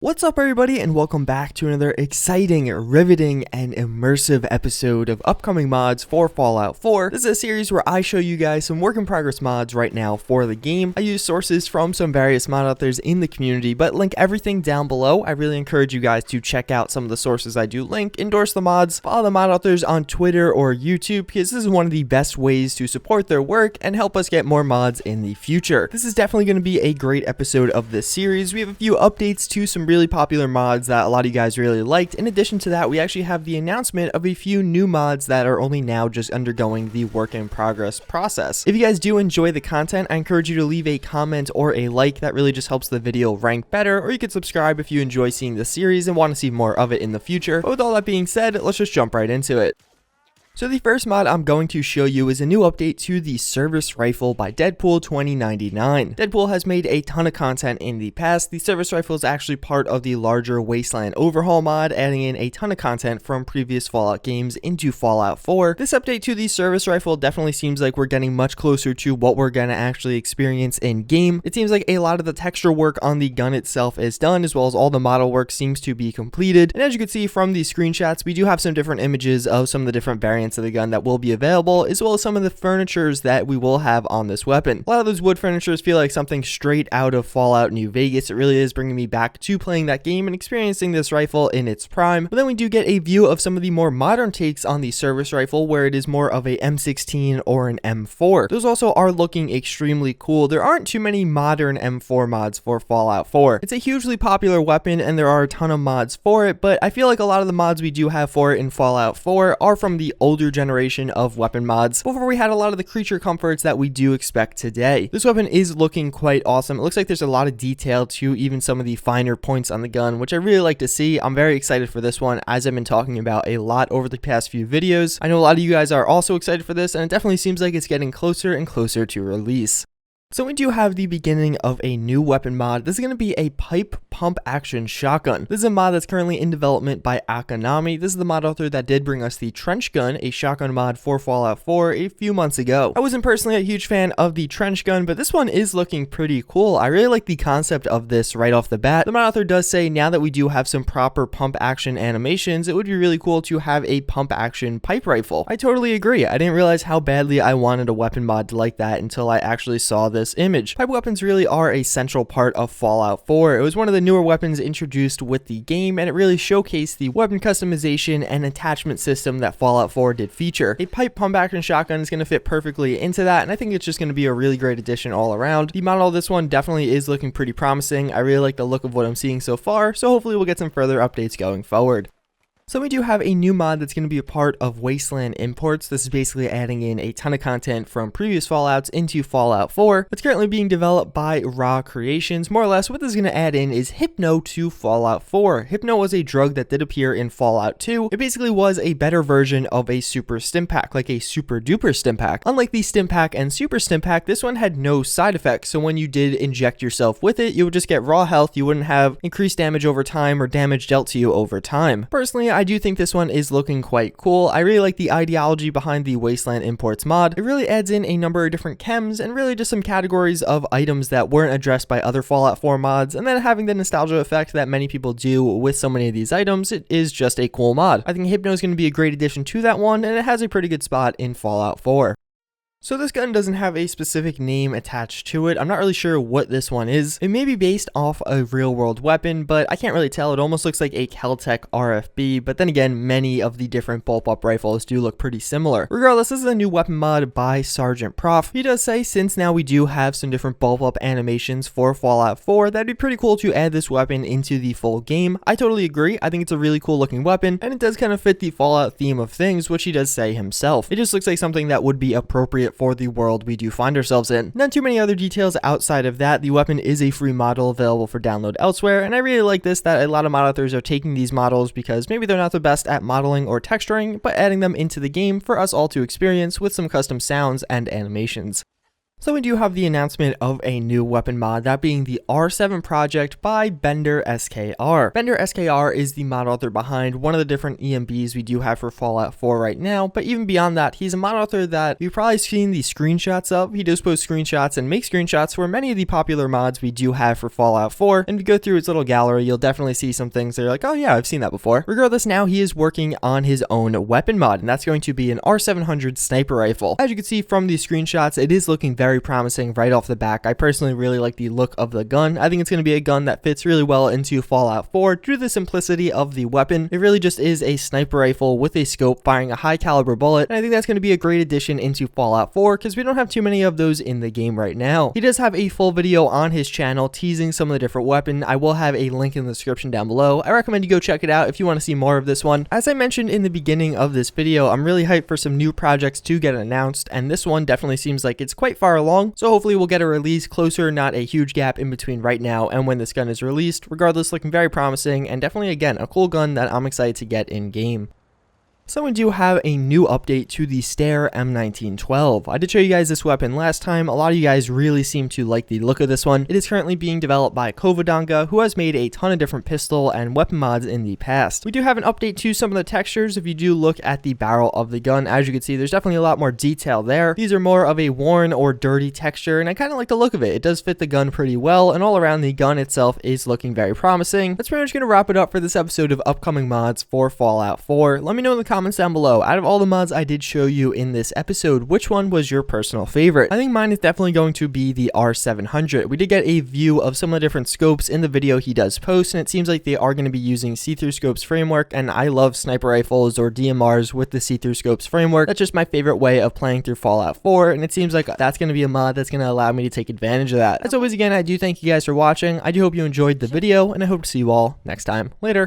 What's up everybody, and welcome back to another exciting, riveting, and immersive episode of upcoming mods for Fallout 4. This is a series where I show you guys some work in progress mods right now for the game. I use sources from some various mod authors in the community, but link everything down below. I really encourage you guys to check out some of the sources I do link, endorse the mods, follow the mod authors on Twitter or YouTube, because this is one of the best ways to support their work and help us get more mods in the future. This is definitely going to be a great episode of this series. We have a few updates to some really popular mods that a lot of you guys really liked. In addition to that, we actually have the announcement of a few new mods that are only now just undergoing the work in progress process. If you guys do enjoy the content, I encourage you to leave a comment or a like. That really just helps the video rank better, or you could subscribe if you enjoy seeing the series and want to see more of it in the future. But with all that being said, let's just jump right into it. So the first mod I'm going to show you is a new update to the service rifle by Deadpool 2099. Deadpool has made a ton of content in the past. The service rifle is actually part of the larger Wasteland overhaul mod, adding in a ton of content from previous Fallout games into Fallout 4. This update to the service rifle definitely seems like we're getting much closer to what we're going to actually experience in game. It seems like a lot of the texture work on the gun itself is done, as well as all the model work seems to be completed. And as you can see from the screenshots, we do have some different images of some of the different variants of the gun that will be available, as well as some of the furnitures that we will have on this weapon. A lot of those wood furnitures feel like something straight out of Fallout New Vegas. It really is bringing me back to playing that game and experiencing this rifle in its prime. But then we do get a view of some of the more modern takes on the service rifle, where it is more of a M16 or an M4. Those also are looking extremely cool. There aren't too many modern M4 mods for Fallout 4. It's a hugely popular weapon and there are a ton of mods for it, but I feel like a lot of the mods we do have for it in Fallout 4 are from the older generation of weapon mods before we had a lot of the creature comforts that we do expect today. This weapon is looking quite awesome. It looks like there's a lot of detail to even some of the finer points on the gun, which I really like to see. I'm very excited for this one, as I've been talking about a lot over the past few videos. I know a lot of you guys are also excited for this, and it definitely seems like it's getting closer and closer to release. So we do have the beginning of a new weapon mod. This is going to be a pipe pump action shotgun. This is a mod that's currently in development by Akonami. This is the mod author that did bring us the trench gun, a shotgun mod for Fallout 4 a few months ago. I wasn't personally a huge fan of the trench gun, but this one is looking pretty cool. I really like the concept of this right off the bat. The mod author does say now that we do have some proper pump action animations, it would be really cool to have a pump action pipe rifle. I totally agree. I didn't realize how badly I wanted a weapon mod like that until I actually saw this image. Pipe weapons really are a central part of Fallout 4. It was one of the newer weapons introduced with the game, and it really showcased the weapon customization and attachment system that Fallout 4 did feature. A pipe pump action shotgun is going to fit perfectly into that, and I think it's just going to be a really great addition all around. The model of this one definitely is looking pretty promising. I really like the look of what I'm seeing so far, so hopefully we'll get some further updates going forward. So we do have a new mod that's going to be a part of Wasteland Imports. This is basically adding in a ton of content from previous Fallouts into Fallout 4. It's currently being developed by Raw Creations. More or less, what this is going to add in is Hypo to Fallout 4. Hypo was a drug that did appear in Fallout 2. It basically was a better version of a super stim pack, like a super duper stim pack. Unlike the stim pack and super stim pack, this one had no side effects, so when you did inject yourself with it, you would just get raw health. You wouldn't have increased damage over time or damage dealt to you over time. Personally, I do think this one is looking quite cool. I really like the ideology behind the Wasteland Imports mod. It really adds in a number of different chems and really just some categories of items that weren't addressed by other Fallout 4 mods, and then having the nostalgia effect that many people do with so many of these items, it is just a cool mod. I think Hypo is going to be a great addition to that one, and it has a pretty good spot in Fallout 4. So this gun doesn't have a specific name attached to it. I'm not really sure what this one is. It may be based off a real world weapon, but I can't really tell. It almost looks like a Kel-Tec RFB, but then again, many of the different bullpup rifles do look pretty similar. Regardless, this is a new weapon mod by Sergeant Prof. He does say since now we do have some different bullpup animations for Fallout 4, that'd be pretty cool to add this weapon into the full game. I totally agree. I think it's a really cool looking weapon, and it does kind of fit the Fallout theme of things, which he does say himself. It just looks like something that would be appropriate for the world we do find ourselves in. Not too many other details outside of that. The weapon is a free model available for download elsewhere, and I really like this that a lot of mod authors are taking these models because maybe they're not the best at modeling or texturing, but adding them into the game for us all to experience with some custom sounds and animations. So we do have the announcement of a new weapon mod, that being the R7 Project by BENDERSKR. BENDERSKR is the mod author behind one of the different EMBs we do have for Fallout 4 right now, but even beyond that, he's a mod author that you've probably seen the screenshots of. He does post screenshots and make screenshots for many of the popular mods we do have for Fallout 4, and if you go through his little gallery, you'll definitely see some things that are like, oh yeah, I've seen that before. Regardless, now he is working on his own weapon mod, and that's going to be an R700 sniper rifle. As you can see from these screenshots, it is looking very promising right off the back. I personally really like the look of the gun. I think it's going to be a gun that fits really well into Fallout 4 due to the simplicity of the weapon. It really just is a sniper rifle with a scope firing a high caliber bullet, and I think that's going to be a great addition into Fallout 4 because we don't have too many of those in the game right now. He does have a full video on his channel teasing some of the different weapons. I will have a link in the description down below. I recommend you go check it out if you want to see more of this one. As I mentioned in the beginning of this video, I'm really hyped for some new projects to get announced, and this one definitely seems like it's quite far along. So hopefully we'll get a release closer, not a huge gap in between right now and when this gun is released. Regardless, looking very promising and definitely, again, a cool gun that I'm excited to get in game. So we do have a new update to the Steyr M1912. I did show you guys this weapon last time. A lot of you guys really seem to like the look of this one. It is currently being developed by Kovodanga, who has made a ton of different pistol and weapon mods in the past. We do have an update to some of the textures. If you do look at the barrel of the gun, as you can see, there's definitely a lot more detail there. These are more of a worn or dirty texture, and I kind of like the look of it. It does fit the gun pretty well, and all around the gun itself is looking very promising. That's pretty much going to wrap it up for this episode of upcoming mods for Fallout 4. Let me know in the comments down below, out of all the mods I did show you in this episode, which one was your personal favorite? I think mine is definitely going to be the R700. We did get a view of some of the different scopes in the video he does post, and it seems like they are going to be using see-through scopes framework, and I love sniper rifles or DMRs with the see-through scopes framework. That's just my favorite way of playing through Fallout 4, and it seems like that's going to be a mod that's going to allow me to take advantage of that. As always, again, I do thank you guys for watching. I do hope you enjoyed the video, and I hope to see you all next time. Later.